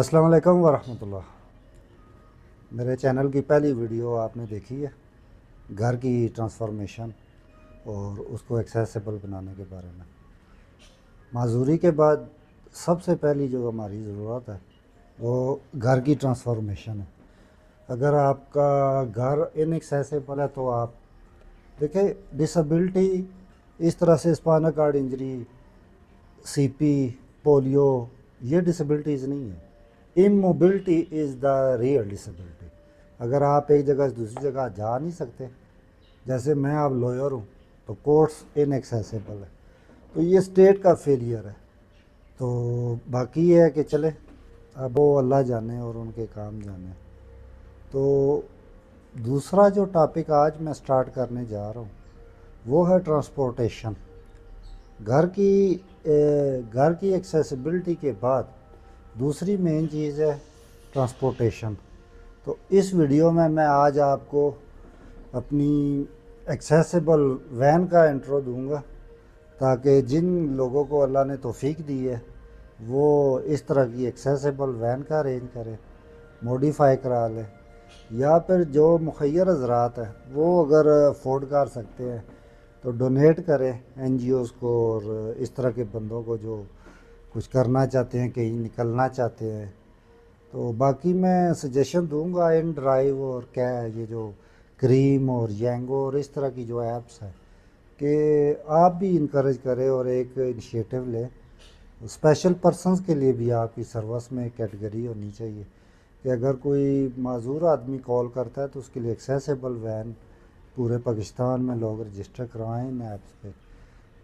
السلام علیکم ورحمۃ اللہ۔ میرے چینل کی پہلی ویڈیو آپ نے دیکھی ہے گھر کی ٹرانسفارمیشن اور اس کو ایکسیسیبل بنانے کے بارے میں۔ معذوری کے بعد سب سے پہلی جو ہماری ضرورت ہے وہ گھر کی ٹرانسفارمیشن ہے۔ اگر آپ کا گھر ان ایکسیسیبل ہے تو آپ دیکھیں، ڈسیبلٹی اس طرح سے اسپائنل کارڈ انجری، سی پی، پولیو، یہ ڈسیبلٹیز نہیں ہیں۔ Immobility is the real disability. اگر آپ ایک جگہ سے دوسری جگہ جا نہیں سکتے، جیسے میں اب لوئر ہوں تو کورٹس ان ایکسیسیبل ہے، تو یہ اسٹیٹ کا فیلئر ہے۔ تو باقی یہ ہے کہ چلے اب وہ اللہ جانے اور ان کے کام جانے۔ تو دوسرا جو ٹاپک آج میں سٹارٹ کرنے جا رہا ہوں وہ ہے ٹرانسپورٹیشن۔ گھر کی ایکسیسیبلٹی کے بعد دوسری مین چیز ہے ٹرانسپورٹیشن۔ تو اس ویڈیو میں آج آپ کو اپنی ایکسیسیبل وین کا انٹرو دوں گا، تاکہ جن لوگوں کو اللہ نے توفیق دی ہے وہ اس طرح کی ایکسیسیبل وین کا ارینج کرے، موڈیفائی کرا لے، یا پھر جو مخیر حضرات ہیں وہ اگر افورڈ کر سکتے ہیں تو ڈونیٹ کریں این جی اوز کو اور اس طرح کے بندوں کو جو کچھ کرنا چاہتے ہیں، کہیں نکلنا چاہتے ہیں۔ تو باقی میں سجیشن دوں گا ان ڈرائیو اور کیا ہے یہ جو کریم اور ینگو اور اس طرح کی جو ایپس ہے، کہ آپ بھی انکریج کریں اور ایک انیشیٹو لیں۔ اسپیشل پرسنز کے لیے بھی آپ کی سروس میں کیٹیگری ہونی چاہیے کہ اگر کوئی معذور آدمی کال کرتا ہے تو اس کے لیے ایکسیسیبل وین پورے پاکستان میں لوگ رجسٹر کروائیں ان ایپس پہ۔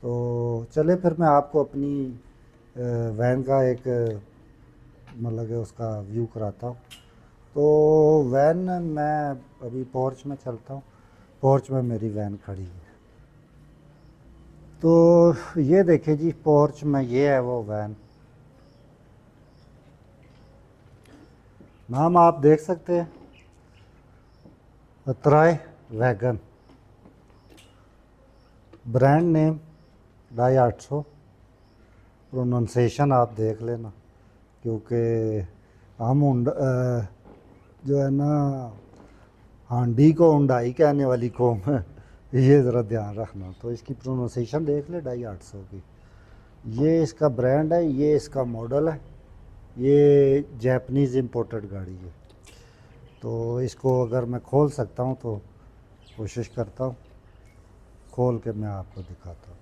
تو چلے پھر میں آپ کو اپنی وین کا ایک مطلب کہ اس کا ویو کراتا ہوں۔ تو وین میں ابھی پورچ میں چلتا ہوں، پورچ میں میری وین کھڑی ہے۔ تو یہ دیکھیں جی، پورچ میں یہ ہے وہ وین، نام آپ دیکھ سکتے ہیں اترائے ویگن، برانڈ نیم ڈائی 800، پروننسیشن آپ دیکھ لینا، کیونکہ ہم جو ہے نا ہانڈی کو ہنڈائی کہنے والی قوم ہے، یہ ذرا دھیان رکھنا۔ تو اس کی پروننسیشن دیکھ لے، ڈائی 800 کی۔ یہ اس کا برانڈ ہے، یہ اس کا ماڈل ہے، یہ جیپنیز امپورٹڈ گاڑی ہے۔ تو اس کو اگر میں کھول سکتا ہوں تو کوشش کرتا ہوں کھول کے میں آپ کو دکھاتا ہوں۔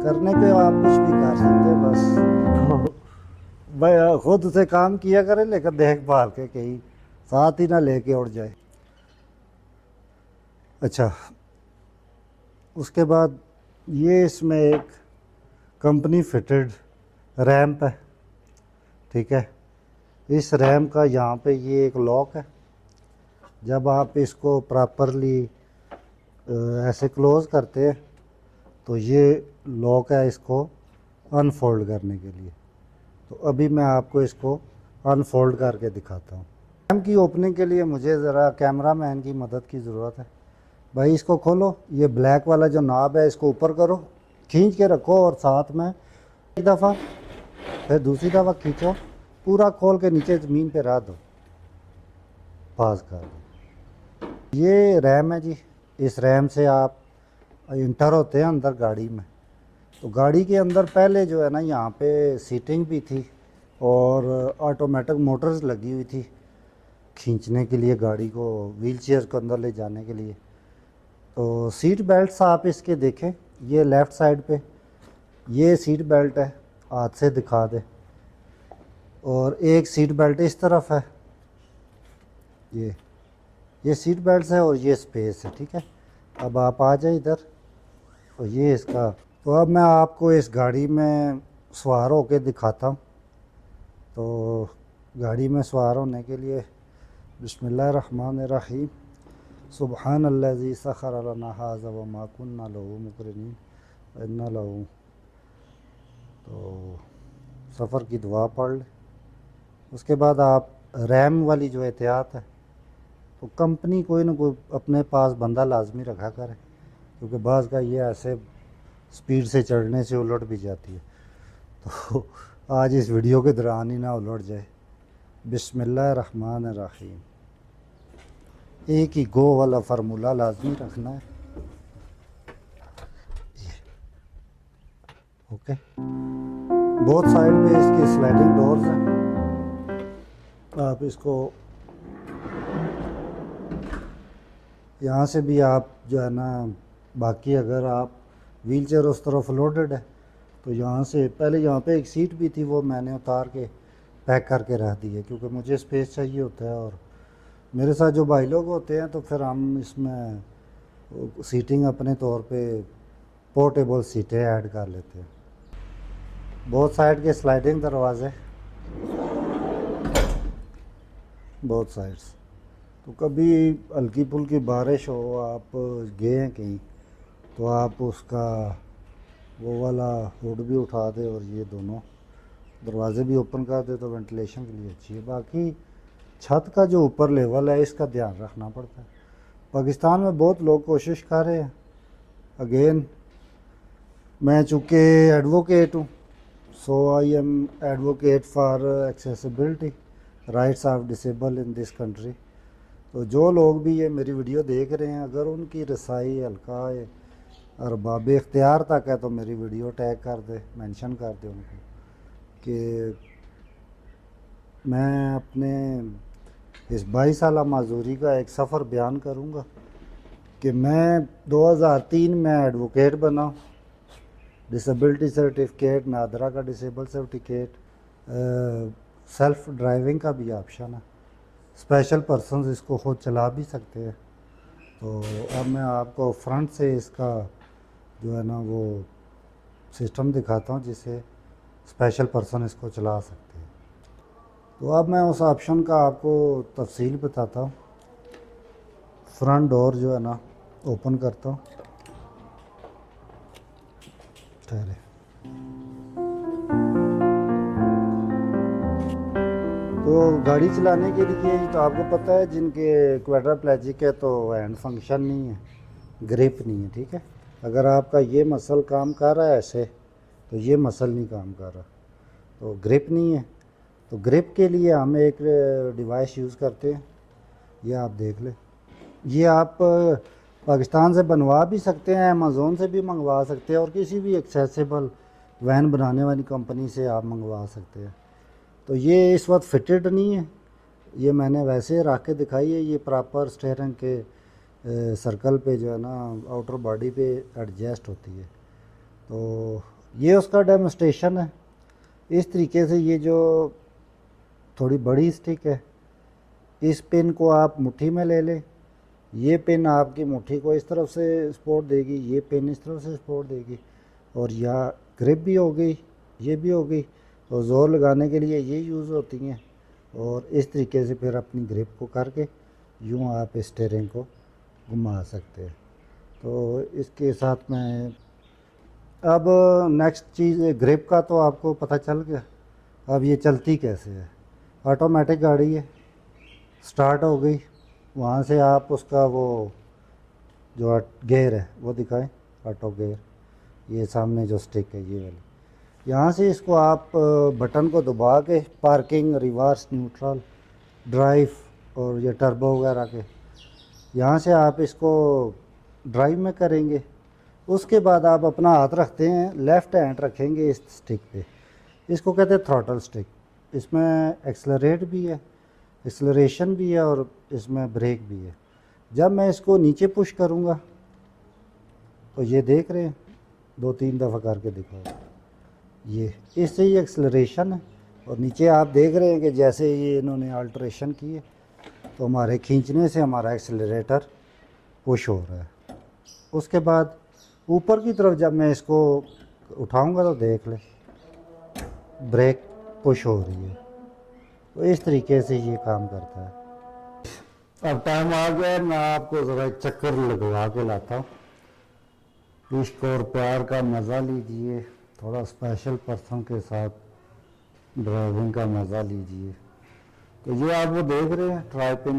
کرنے پہ آپ کچھ بھی کر سکتے ہیں، بس بھائی خود سے کام کیا کرے، لیکن دیکھ بھال کے کہیں ساتھ ہی نہ لے کے اڑ جائے۔ اچھا، اس کے بعد یہ اس میں ایک کمپنی فٹڈ ریمپ ہے، ٹھیک ہے۔ اس ریمپ کا یہاں پہ یہ ایک لاک ہے، جب آپ اس کو پراپرلی ایسے کلوز کرتے ہیں تو یہ لاک ہے اس کو انفولڈ کرنے کے لیے۔ تو ابھی میں آپ کو اس کو انفولڈ کر کے دکھاتا ہوں۔ ریمپ کی اوپننگ کے لیے مجھے ذرا کیمرہ مین کی مدد کی ضرورت ہے۔ بھائی اس کو کھولو، یہ بلیک والا جو ناب ہے اس کو اوپر کرو، کھینچ کے رکھو، اور ساتھ میں ایک دفعہ پھر دوسری دفعہ کھینچو، پورا کھول کے نیچے زمین پہ رکھ دو، پاس کر دو۔ یہ ریم ہے جی، اس ریم سے آپ انٹر ہوتے ہیں اندر گاڑی میں۔ تو گاڑی کے اندر پہلے جو ہے نا یہاں پہ سیٹنگ بھی تھی اور آٹومیٹک موٹرز لگی ہوئی تھی کھینچنے کے لیے، گاڑی کو ویل چیئر کو اندر لے جانے کے لیے۔ تو سیٹ بیلٹس آپ اس کے دیکھیں، یہ لیفٹ سائڈ پہ یہ سیٹ بیلٹ ہے، ہاتھ سے دکھا دے، اور ایک سیٹ بیلٹ اس طرف ہے، یہ سیٹ بیلٹس ہے اور یہ سپیس ہے، ٹھیک ہے۔ اب آپ آ جائیں ادھر، تو یہ اس کا، تو اب میں آپ کو اس گاڑی میں سوار ہو کے دکھاتا ہوں۔ تو گاڑی میں سوار ہونے کے لیے بسم اللہ الرحمن الرحیم، سبحان الذی سخر لنا ھذا وما کنا لہ مقرنین وإنا لہ، تو سفر کی دعا پڑھ لیں۔ اس کے بعد آپ ریم والی جو احتیاط ہے تو کمپنی کوئی نہ کوئی اپنے پاس بندہ لازمی رکھا کرے، کیونکہ بعض کا یہ ایسے سپیڈ سے چڑھنے سے الٹ بھی جاتی ہے، تو آج اس ویڈیو کے دوران ہی نہ الٹ جائے۔ بسم اللہ الرحمن الرحیم۔ ایک ہی گو والا فارمولہ لازمی رکھنا ہے۔ اوکے، بہت سائڈ پہ اس کی سلائڈنگ ڈورز ہیں، آپ اس کو یہاں سے بھی آپ جو ہے نا، باقی اگر آپ ویل چیئر اس طرف لوڈڈ ہے تو یہاں سے پہلے یہاں پہ ایک سیٹ بھی تھی، وہ میں نے اتار کے پیک کر کے رکھ دی ہے، کیونکہ مجھے اسپیس چاہیے ہوتا ہے، اور میرے ساتھ جو بھائی لوگ ہوتے ہیں تو پھر ہم اس میں سیٹنگ اپنے طور پہ پورٹیبل سیٹیں ایڈ کر لیتے ہیں۔ بہت سائڈ کے سلائڈنگ دروازے، بہت سائڈس، تو کبھی ہلکی پھلکی بارش ہو، آپ گئے ہیں کہیں، تو آپ اس کا وہ والا ہوڈ بھی اٹھا دے اور یہ دونوں دروازے بھی اوپن کر دے تو وینٹیلیشن کے لیے اچھی ہے۔ باقی چھت کا جو اوپر لیول ہے اس کا دھیان رکھنا پڑتا ہے۔ پاکستان میں بہت لوگ کوشش کر رہے ہیں، اگین میں چونکہ ایڈوکیٹ ہوں، so I am advocate for accessibility rights of disable in this country. تو جو لوگ بھی یہ میری ویڈیو دیکھ رہے ہیں، اگر ان کی رسائی حلقہ ارباب اختیار تک ہے تو میری ویڈیو ٹیگ کر دے، مینشن کر دے ان کو کہ میں اپنے اس 22 سالہ معذوری کا ایک سفر بیان کروں گا کہ میں 2003 میں ایڈوکیٹ بنا، ڈسیبلٹی سرٹیفکیٹ، نادرا کا ڈسیبل سرٹیفکیٹ، سیلف ڈرائیونگ کا بھی آپشن ہے، اسپیشل پرسنز اس کو خود چلا بھی سکتے ہیں۔ تو اب میں آپ کو فرنٹ سے اس کا جو ہے نا وہ سسٹم دکھاتا ہوں جسے اسپیشل پرسن اس کو چلا سکتے ہیں۔ تو اب میں اس آپشن کا آپ کو تفصیل بتاتا ہوں۔ فرنٹ ڈور جو ہے نا اوپن کرتا ہوں، ٹھہرے، تو گاڑی چلانے کے لیے تو آپ کو پتہ ہے جن کے کویڈراپلیجک ہے تو ہینڈ فنکشن نہیں ہے، گرپ نہیں ہے، ٹھیک ہے۔ اگر آپ کا یہ مسل کام کر رہا ہے ایسے تو یہ مسل نہیں کام کر رہا، تو گرپ نہیں ہے۔ تو گرپ کے لیے ہم ایک ڈیوائس یوز کرتے ہیں، یہ آپ دیکھ لیں، یہ آپ پاکستان سے بنوا بھی سکتے ہیں، امیزون سے بھی منگوا سکتے ہیں، اور کسی بھی ایکسیسیبل وین بنانے والی کمپنی سے آپ منگوا سکتے ہیں۔ تو یہ اس وقت فٹڈ نہیں ہے، یہ میں نے ویسے رکھ کے دکھائی ہے، یہ پراپر اسٹیئرنگ کے سرکل پہ جو ہے نا آؤٹر باڈی پہ ایڈجسٹ ہوتی ہے۔ تو یہ اس کا ڈیمونسٹریشن ہے۔ اس طریقے سے یہ جو تھوڑی بڑی اسٹک ہے، اس پن کو آپ مٹھی میں لے لیں، یہ پن آپ کی مٹھی کو اس طرف سے سپورٹ دے گی، یہ پن اس طرف سے سپورٹ دے گی، اور یا گرپ بھی ہو گئی، یہ بھی ہو گئی، تو زور لگانے کے لیے یہ یوز ہوتی ہیں، اور اس طریقے سے پھر اپنی گرپ کو کر کے یوں آپ اسٹیئرنگ کو گھما سکتے ہیں۔ تو اس کے ساتھ میں اب نیکسٹ چیز گرپ کا تو آپ کو پتہ چل گیا، اب یہ چلتی کیسے ہے۔ آٹومیٹک گاڑی ہے، سٹارٹ ہو گئی، وہاں سے آپ اس کا وہ جو گیئر ہے وہ دکھائیں، آٹو گیئر، یہ سامنے جو سٹک ہے یہ والی، یہاں سے اس کو آپ بٹن کو دبا کے پارکنگ، ریورس، نیوٹرل، ڈرائیو اور یہ ٹربو وغیرہ کے، یہاں سے آپ اس کو ڈرائیو میں کریں گے۔ اس کے بعد آپ اپنا ہاتھ رکھتے ہیں، لیفٹ ہینڈ رکھیں گے اس سٹک پہ، اس کو کہتے ہیں تھروٹل سٹک، اس میں ایکسلریٹ بھی ہے، ایکسلریشن بھی ہے، اور اس میں بریک بھی ہے۔ جب میں اس کو نیچے پش کروں گا تو یہ دیکھ رہے ہیں، 2-3 دفعہ کر کے دکھاؤ، یہ اس سے یہ ایکسلریشن ہے، اور نیچے آپ دیکھ رہے ہیں کہ جیسے یہ انہوں نے آلٹریشن کی ہے تو ہمارے کھینچنے سے ہمارا ایکسلریٹر پش ہو رہا ہے۔ اس کے بعد اوپر کی طرف جب میں اس کو اٹھاؤں گا تو دیکھ لیں بریک پش ہو رہی ہے، تو اس طریقے سے یہ کام کرتا ہے۔ اب ٹائم آ گیا، میں آپ کو ذرا ایک چکر لگوا کے لاتا ہوں، عشق اور پیار کا مزہ لیجئے، تھوڑا اسپیشل پرسن کے ساتھ ڈرائیونگ کا مزہ لیجئے۔ تو یہ آپ وہ دیکھ رہے ہیں ٹرائی پن،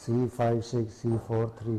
C5, 6, C4, 3,